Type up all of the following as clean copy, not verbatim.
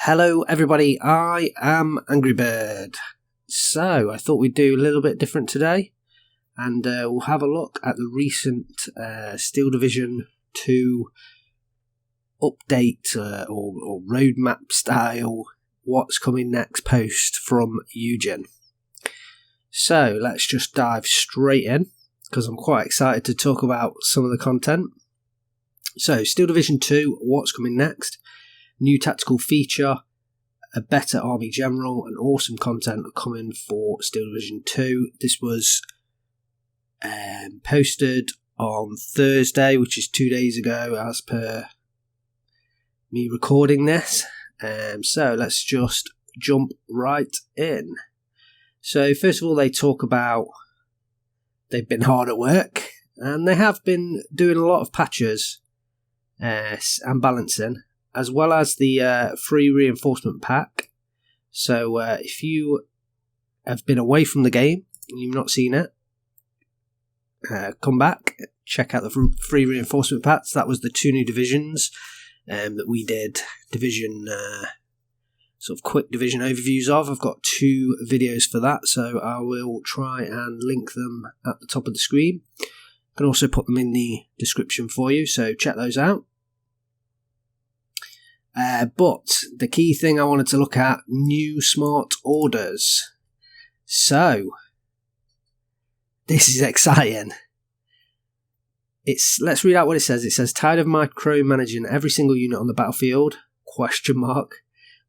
Hello everybody, I am AngryBird. So, I thought we'd do a little bit different today, and we'll have a look at the recent Steel Division 2 update or roadmap style, what's coming next post from Eugen. So, let's just dive straight in, because I'm quite excited to talk about some of the content. So, Steel Division 2, what's coming next? New tactical feature, a better army general, and awesome content are coming for Steel Division 2. This was posted on Thursday, which is 2 days ago as per me recording this. So let's just jump right in. So first of all, they talk about they've been hard at work, and they have been doing a lot of patches and balancing, as well as the free reinforcement pack. So if you have been away from the game and you've not seen it, come back, check out the free reinforcement packs. That was the 2 new divisions that we did division sort of quick division overviews of. I've got 2 videos for that, so I will try and link them at the top of the screen. I can also put them in the description for you, so check those out. But the key thing I wanted to look at, new smart orders. So, this is exciting. Let's read out what it says. It says, tired of micromanaging every single unit on the battlefield? ?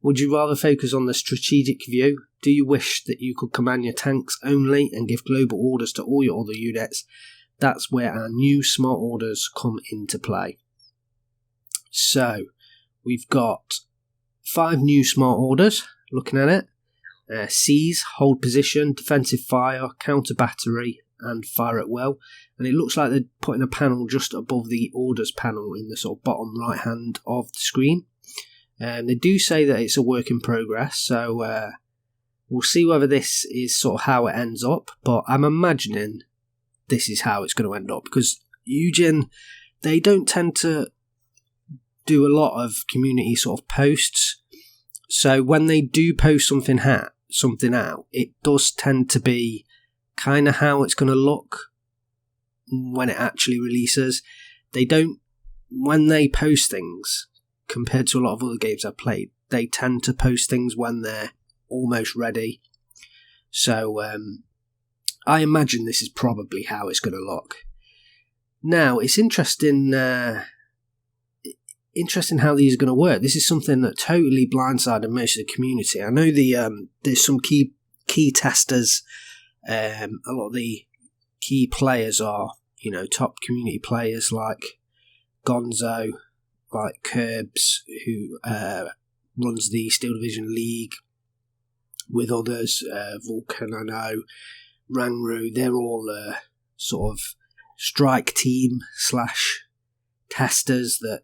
Would you rather focus on the strategic view? Do you wish that you could command your tanks only and give global orders to all your other units? That's where our new smart orders come into play. So, we've got 5 new smart orders, looking at it. Seize, hold position, defensive fire, counter battery, and fire at will. And it looks like they're putting a panel just above the orders panel in the sort of bottom right hand of the screen. They do say that it's a work in progress, so we'll see whether this is sort of how it ends up. But I'm imagining this is how it's going to end up, because Eugen, they don't tend to do a lot of community sort of posts. So when they do post something out, it does tend to be kind of how it's going to look when it actually releases. They don't, when they post things, compared to a lot of other games I've played, they tend to post things when they're almost ready. So I imagine this is probably how it's going to look. Now, it's interesting how these are going to work. This is something that totally blindsided most of the community. I know there's some key testers. A lot of the key players are, top community players like Gonzo, like Curbs, who runs the Steel Division League with others. Vulcan, I know, Rangru. They're all sort of strike team / testers that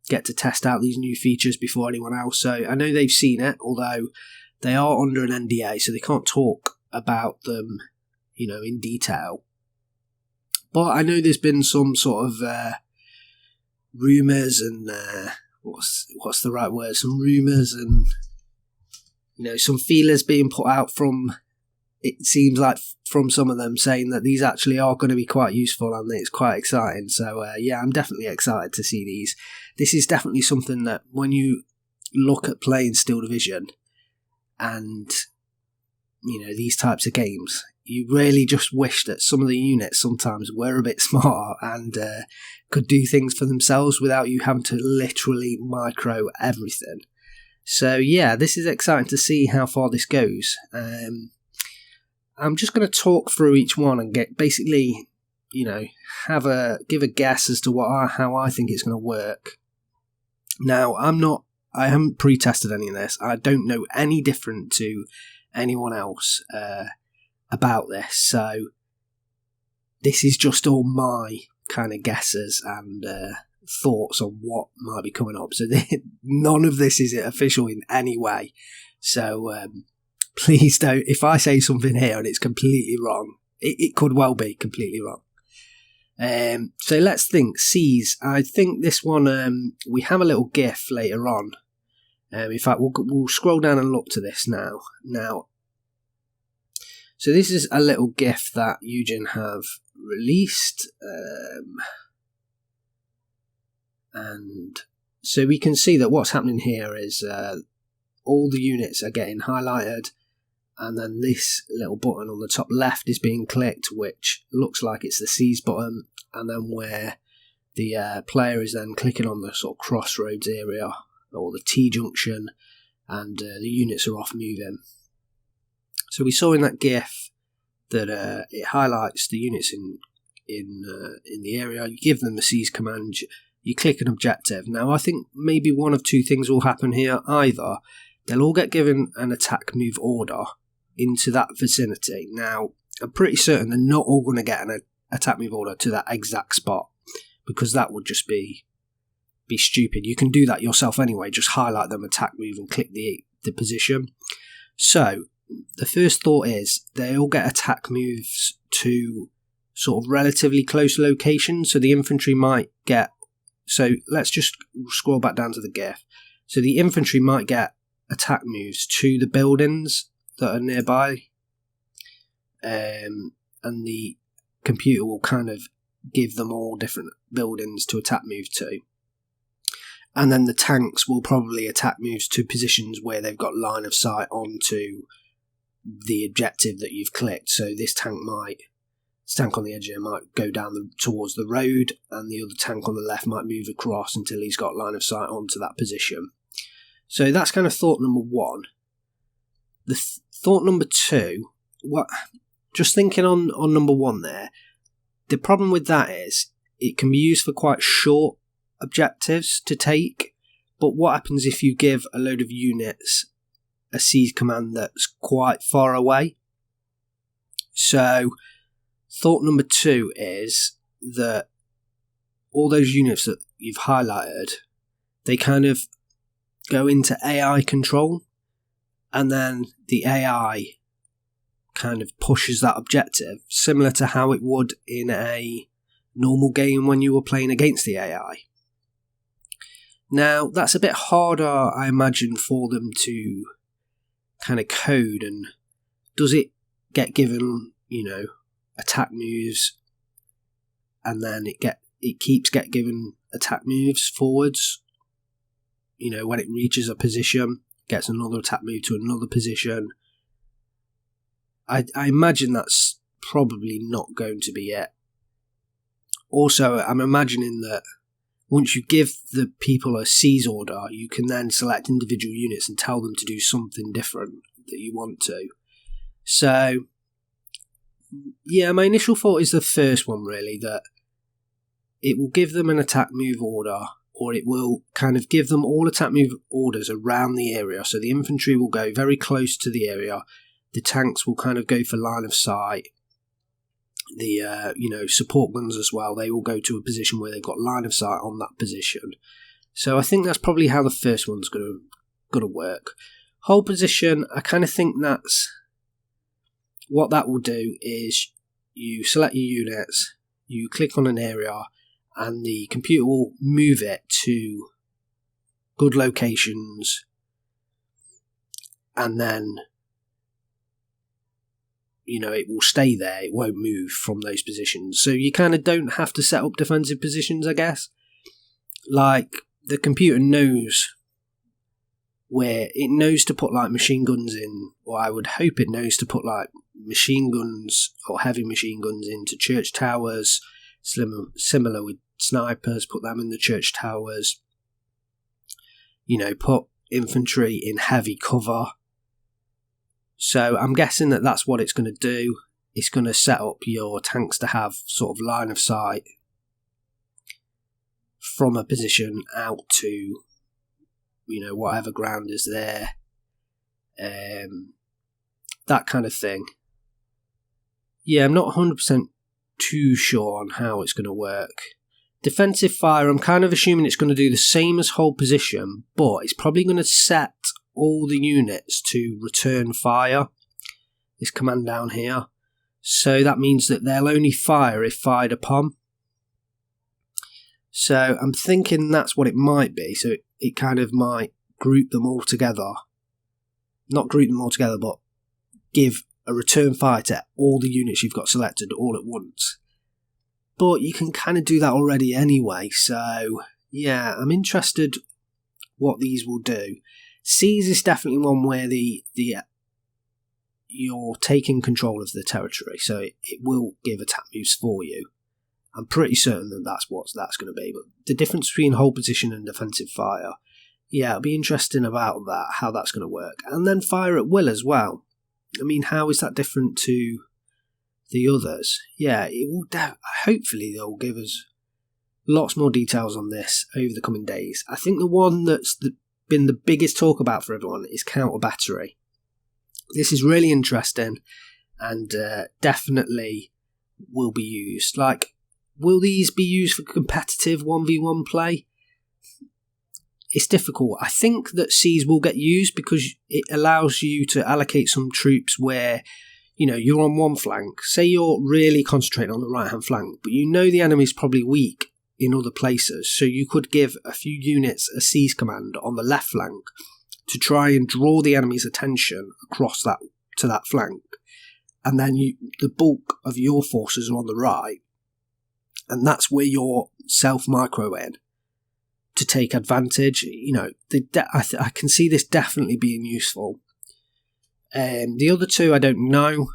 get to test out these new features before anyone else. So I know they've seen it, although they are under an NDA, so they can't talk about them, in detail. But I know there's been some sort of rumours and what's the right word? Some rumours and some feelers being put out from. It seems like from some of them saying that these actually are going to be quite useful and it's quite exciting. So, I'm definitely excited to see these. This is definitely something that when you look at playing Steel Division and, these types of games, you really just wish that some of the units sometimes were a bit smarter and could do things for themselves without you having to literally micro everything. So, this is exciting to see how far this goes. I'm just going to talk through each one and get basically, give a guess as to how I think it's going to work. Now, I haven't pre-tested any of this. I don't know any different to anyone else about this. So this is just all my kind of guesses and thoughts on what might be coming up. So none of this is official in any way. So please don't, if I say something here and it's completely wrong, it could well be completely wrong. So let's think. Seize. I think this one, we have a little GIF later on In fact, we'll scroll down and look to this now. So this is a little GIF that Eugen have released. And so we can see that what's happening here is all the units are getting highlighted, and then this little button on the top left is being clicked, which looks like it's the seize button, and then where the player is then clicking on the sort of crossroads area or the T-junction, and the units are off moving. So we saw in that GIF that it highlights the units in the area. You give them the seize command, you click an objective. Now I think maybe one of two things will happen here. Either they'll all get given an attack move order into that vicinity. Now I'm pretty certain they're not all going to get an attack move order to that exact spot, because that would just be stupid. You can do that yourself anyway, just highlight them, attack move, and click the position. So the first thought is they all get attack moves to sort of relatively close locations, so the infantry might get, so let's just scroll back down to the GIF. So the infantry might get attack moves to the buildings that are nearby, and the computer will kind of give them all different buildings to attack move to. And then the tanks will probably attack moves to positions where they've got line of sight onto the objective that you've clicked. So this tank on the edge here might go down towards the road, and the other tank on the left might move across until he's got line of sight onto that position. So that's kind of thought number one. The thought number two, just thinking on number one there, the problem with that is it can be used for quite short objectives to take, but what happens if you give a load of units a seize command that's quite far away? So thought number two is that all those units that you've highlighted, they kind of go into AI control, and then the AI kind of pushes that objective, similar to how it would in a normal game when you were playing against the AI. Now, that's a bit harder, I imagine, for them to kind of code, and does it get given, attack moves, and then it keeps get given attack moves forwards, when it reaches a position, gets another attack move to another position. I imagine that's probably not going to be it. Also, I'm imagining that once you give the people a seize order, you can then select individual units and tell them to do something different that you want to. So, yeah, my initial thought is the first one, really, that it will give them an attack move order, or it will kind of give them all attack move orders around the area. So the infantry will go very close to the area, the tanks will kind of go for line of sight, the support guns as well, they will go to a position where they've got line of sight on that position. So I think that's probably how the first one's going to work. Hold position, I kind of think that's what that will do is you select your units, you click on an area, and the computer will move it to good locations, and then it will stay there, it won't move from those positions. So you kind of don't have to set up defensive positions, I guess. Like, the computer knows where it knows to put like machine guns in, or I would hope it knows to put like machine guns or heavy machine guns into church towers, similar with snipers, put them in the church towers, put infantry in heavy cover. So I'm guessing that that's what it's going to do. It's going to set up your tanks to have sort of line of sight from a position out to, whatever ground is there. That kind of thing. Yeah, I'm not 100% too sure on how it's going to work. Defensive fire, I'm kind of assuming it's going to do the same as hold position, but it's probably going to set all the units to return fire, this command down here. So that means that they'll only fire if fired upon. So I'm thinking that's what it might be. So it kind of might group them all together. Not group them all together, but give a return fire to all the units you've got selected all at once. But you can kind of do that already anyway, so yeah, I'm interested what these will do. Seas is definitely one where you're taking control of the territory, so it will give attack moves for you. I'm pretty certain that that's what that's going to be, but the difference between hold position and defensive fire, yeah, it'll be interesting about that, how that's going to work. And then fire at will as well. I mean, how is that different to the others? Yeah, it will. Hopefully they'll give us lots more details on this over the coming days. I think the one that's been the biggest talk about for everyone is counter battery. This is really interesting and definitely will be used. Like, will these be used for competitive 1v1 play? It's difficult. I think that Seas will get used because it allows you to allocate some troops where, you know, you're on one flank. Say you're really concentrating on the right-hand flank, but you know the enemy's probably weak in other places, so you could give a few units a Seas command on the left flank to try and draw the enemy's attention across that to that flank. And then the bulk of your forces are on the right, and that's where you're self-micro in to take advantage. You know, I can see this definitely being useful. The other two, I don't know.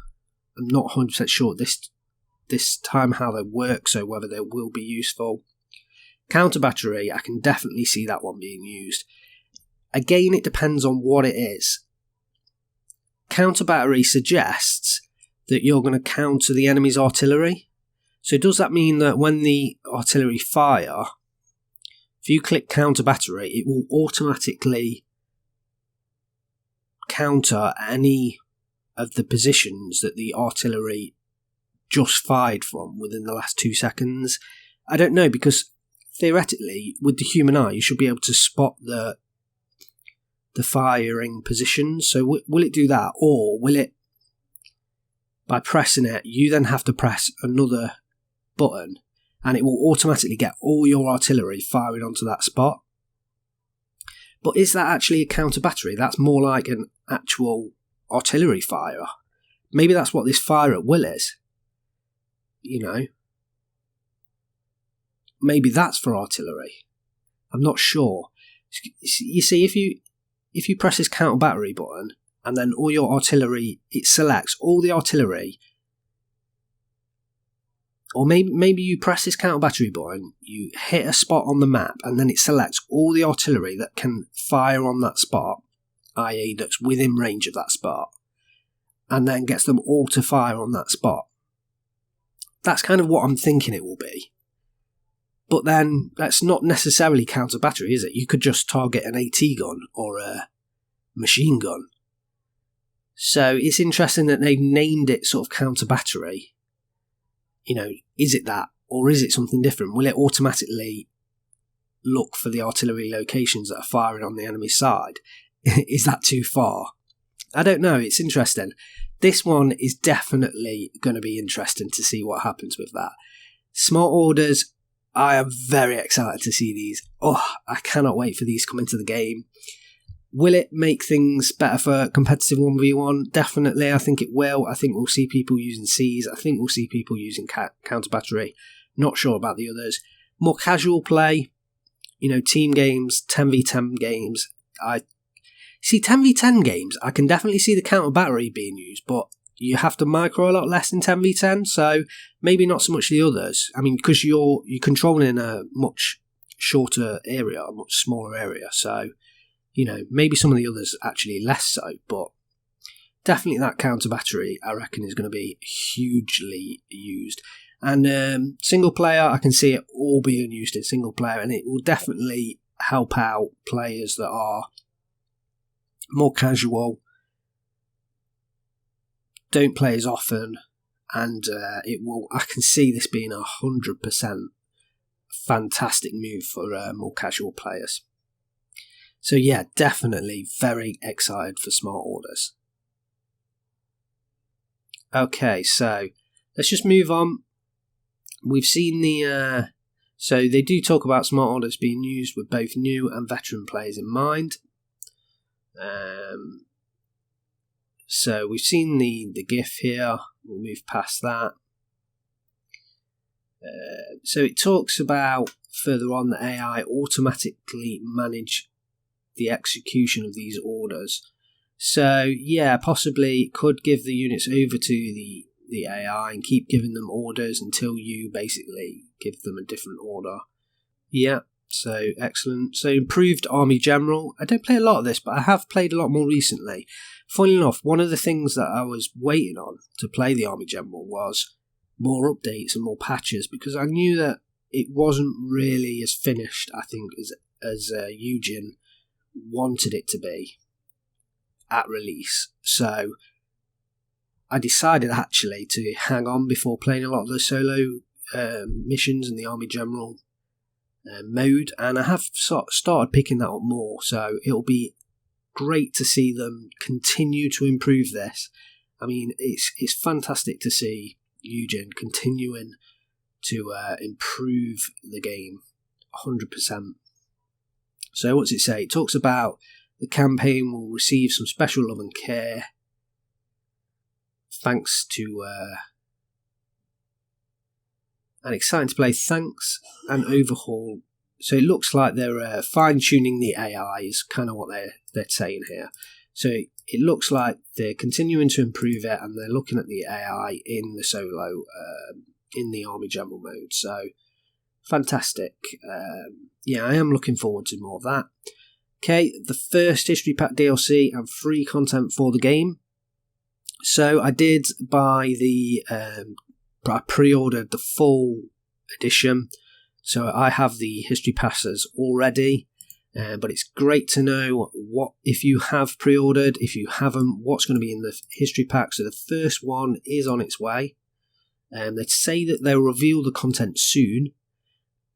I'm not 100% sure this time how they work, so whether they will be useful. Counter battery, I can definitely see that one being used. Again, it depends on what it is. Counter battery suggests that you're going to counter the enemy's artillery. So does that mean that when the artillery fire, if you click counter battery, it will automatically counter any of the positions that the artillery just fired from within the last 2 seconds? I don't know, because theoretically, with the human eye, you should be able to spot the firing positions. So will it do that, or will it, by pressing it, you then have to press another button and it will automatically get all your artillery firing onto that spot? But is that actually a counter battery? That's more like an actual artillery fire. Maybe that's what this fire at will is. You know, maybe that's for artillery. I'm not sure. You see, if you press this counter battery button and then all your artillery, it selects all the artillery. Or maybe you press this counter battery button, you hit a spot on the map, and then it selects all the artillery that can fire on that spot, i.e. that's within range of that spot, and then gets them all to fire on that spot. That's kind of what I'm thinking it will be. But then, that's not necessarily counter battery, is it? You could just target an AT gun or a machine gun. So it's interesting that they've named it sort of counter battery. You know, is it that, or is it something different? Will it automatically look for the artillery locations that are firing on the enemy side? Is that too far? I don't know, it's interesting. This one is definitely going to be interesting to see what happens with that. Smart orders, I am very excited to see these. Oh, I cannot wait for these to come into the game. Will it make things better for competitive 1v1? Definitely, I think it will. I think we'll see people using Seas. I think we'll see people using counter battery. Not sure about the others. More casual play, you know, team games, 10v10 games. I see 10v10 games. I can definitely see the counter battery being used, but you have to micro a lot less in 10v10, so maybe not so much the others. I mean, because you're controlling a much shorter area, a much smaller area, so, you know, maybe some of the others actually less so, but definitely that counter battery, I reckon, is going to be hugely used. And single player, I can see it all being used in single player, and it will definitely help out players that are more casual, don't play as often, and it will. I can see this being 100% fantastic move for more casual players. So yeah, definitely very excited for smart orders. Okay, so let's just move on. We've seen the... so they do talk about smart orders being used with both new and veteran players in mind. So we've seen the GIF here. We'll move past that. So it talks about further on the AI automatically manage the execution of these orders. So yeah, possibly it could give the units over to the AI and keep giving them orders until you basically give them a different order. Yeah, so excellent. So improved Army General. I don't play a lot of this, but I have played a lot more recently. Funnily enough, one of the things that I was waiting on to play the Army General was more updates and more patches, because I knew that it wasn't really as finished, I think, as Eugen wanted it to be at release. So I decided actually to hang on before playing a lot of the solo missions in the Army General mode, and I have started picking that up more, so it'll be great to see them continue to improve this. I mean, it's fantastic to see Eugen continuing to improve the game 100%. So what's it say? It talks about the campaign will receive some special love and care thanks to an exciting to play thanks and overhaul. So it looks like they're fine-tuning the AI is kind of what they're saying here. So it looks like they're continuing to improve it, and they're looking at the AI in the solo, in the Army General mode. So fantastic. Yeah, I am looking forward to more of that. Okay, the first History Pack DLC and free content for the game. So I did buy I pre-ordered the full edition. So I have the History Passes already. But it's great to know what if you have pre-ordered, if you haven't, what's going to be in the History Pack. So the first one is on its way. They say that they'll reveal the content soon,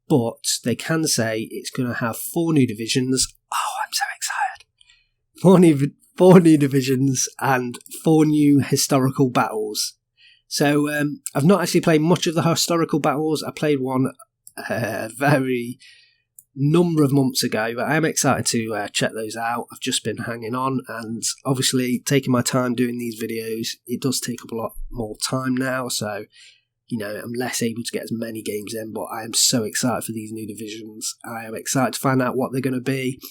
but they can say it's going to have 4 new divisions. Oh, I'm so excited. 4 new divisions and 4 new historical battles. So I've not actually played much of the historical battles. I played one very number of months ago, but I am excited to check those out. I've just been hanging on, and obviously taking my time doing these videos. It does take up a lot more time now, so I'm less able to get as many games in, but I am so excited for these new divisions. I am excited to find out what they're going to be.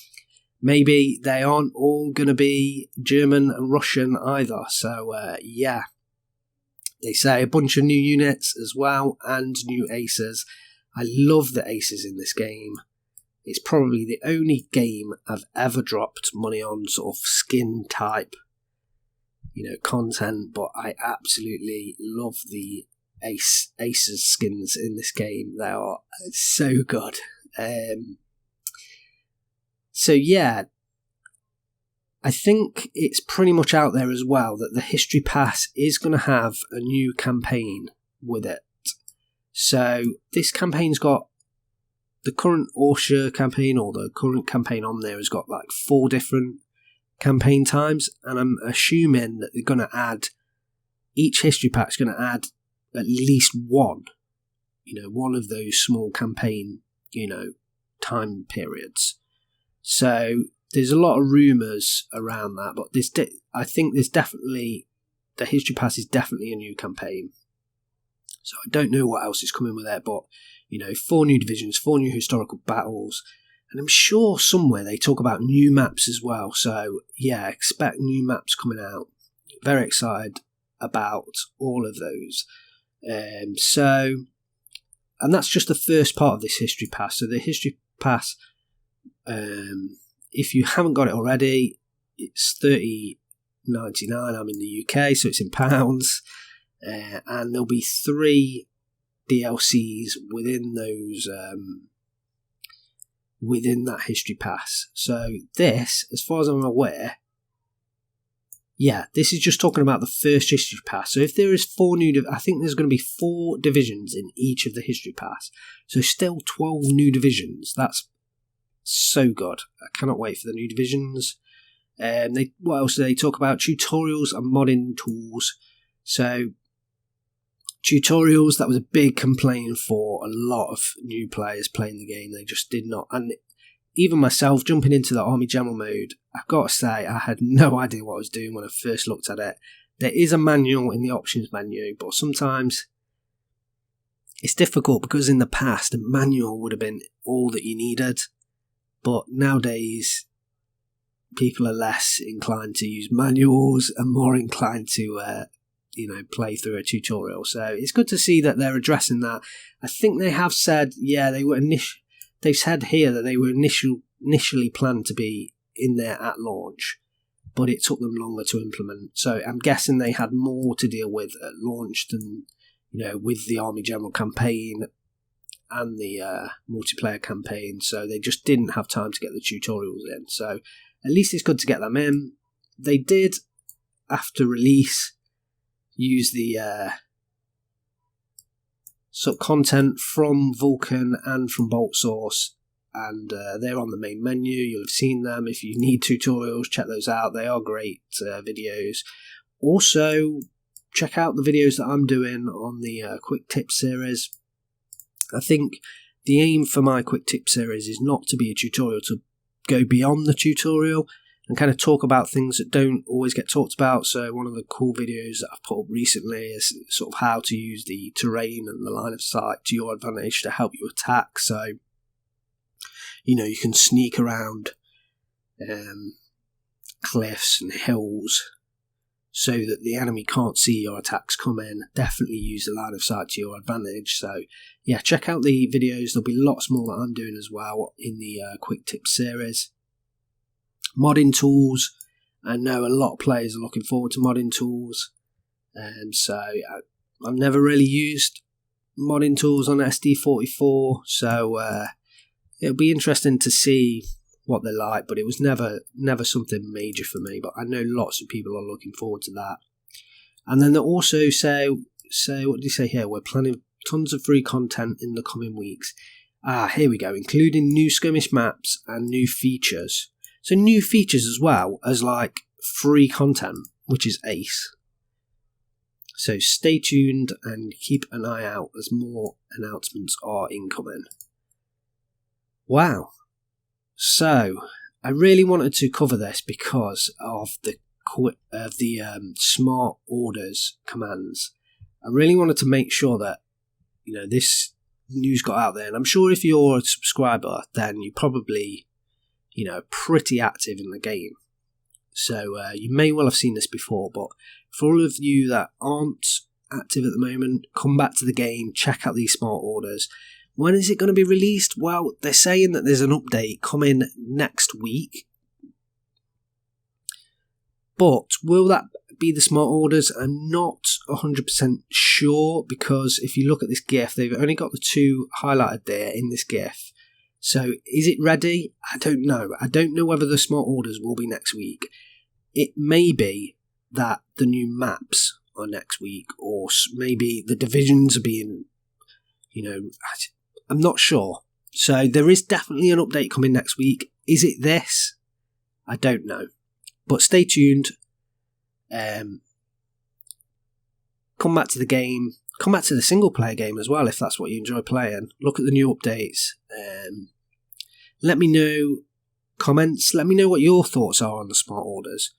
Maybe they aren't all going to be German and Russian either, so yeah. They say a bunch of new units as well, and new aces. I love the aces in this game. It's probably the only game I've ever dropped money on sort of skin type, content, but I absolutely love the aces skins in this game. They are so good. So yeah, I think it's pretty much out there as well that the History Pass is going to have a new campaign with it. So this campaign's got the current Orsha campaign, or the current campaign on there, has got like 4 different campaign times, and I'm assuming that they're going to add, each History Pack's going to add at least one of those small campaign, time periods. So there's a lot of rumours around that, but I think there's definitely, the History Pass is definitely a new campaign. So I don't know what else is coming with it, but 4 new divisions, 4 new historical battles, and I'm sure somewhere they talk about new maps as well. So yeah, expect new maps coming out. Very excited about all of those. And that's just the first part of this History Pass. So the History Pass, if you haven't got it already, it's $30.99. I'm in the UK, so it's in pounds, and there'll be 3 DLCs within those, within that History Pass. So this, as far as I'm aware, this is just talking about the first History Pass. So if there is 4 new, I think there's going to be 4 divisions in each of the History Pass. So still 12 new divisions. That's so good. I cannot wait for the new divisions. What else do they talk about? Tutorials and modding tools. So tutorials, that was a big complaint for a lot of new players playing the game. They just did not, and even myself jumping into the Army General mode, I've got to say I had no idea what I was doing when I first looked at it. There is a manual in the options menu, but sometimes it's difficult because in the past a manual would have been all that you needed, but nowadays people are less inclined to use manuals and more inclined to play through a tutorial. So it's good to see that they're addressing that. I think they have said, they've said here that they were initially planned to be in there at launch, but it took them longer to implement. So I'm guessing they had more to deal with at launch than, with the Army General campaign and the multiplayer campaign. So they just didn't have time to get the tutorials in. So at least it's good to get them in. They did, after release, use the content from Vulkan and from Bolt Source, and they're on the main menu. You'll have seen them. If you need tutorials, check those out. They are great videos. Also, check out the videos that I'm doing on the Quick Tip series. I think the aim for my Quick Tip series is not to be a tutorial, to go beyond the tutorial and kind of talk about things that don't always get talked about. So one of the cool videos that I've put up recently is sort of how to use the terrain and the line of sight to your advantage to help you attack. So, you can sneak around cliffs and hills so that the enemy can't see your attacks come in. Definitely use the line of sight to your advantage. So yeah, check out the videos. There'll be lots more that I'm doing as well in the Quick Tips series. Modding tools. I know a lot of players are looking forward to modding tools. So I've never really used modding tools on SD44. So it'll be interesting to see what they're like, but it was never something major for me. But I know lots of people are looking forward to that. And then they also say what do you say here? We're planning tons of free content in the coming weeks. Here we go, including new skirmish maps and new features. So new features as well as like free content, which is ace. So stay tuned and keep an eye out as more announcements are incoming. Wow. So I really wanted to cover this because of the smart orders commands. I really wanted to make sure that this news got out there, and I'm sure if you're a subscriber, then you're probably pretty active in the game. So you may well have seen this before, but for all of you that aren't active at the moment, come back to the game, check out these smart orders. When is it going to be released? Well, they're saying that there's an update coming next week. But will that be the smart orders? I'm not 100% sure, because if you look at this GIF, they've only got the two highlighted there in this GIF. So is it ready? I don't know. I don't know whether the smart orders will be next week. It may be that the new maps are next week, or maybe the divisions are being, I'm not sure. So there is definitely an update coming next week. Is it this? I don't know. But stay tuned. Come back to the game. Come back to the single player game as well if that's what you enjoy playing. Look at the new updates. Let me know comments. Let me know what your thoughts are on the smart orders.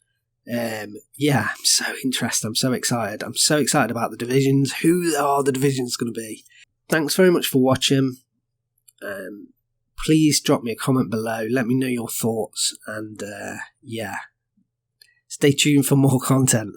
I'm so interested. I'm so excited. I'm so excited about the divisions. Who are the divisions going to be? Thanks very much for watching. Please drop me a comment below. Let me know your thoughts. And stay tuned for more content.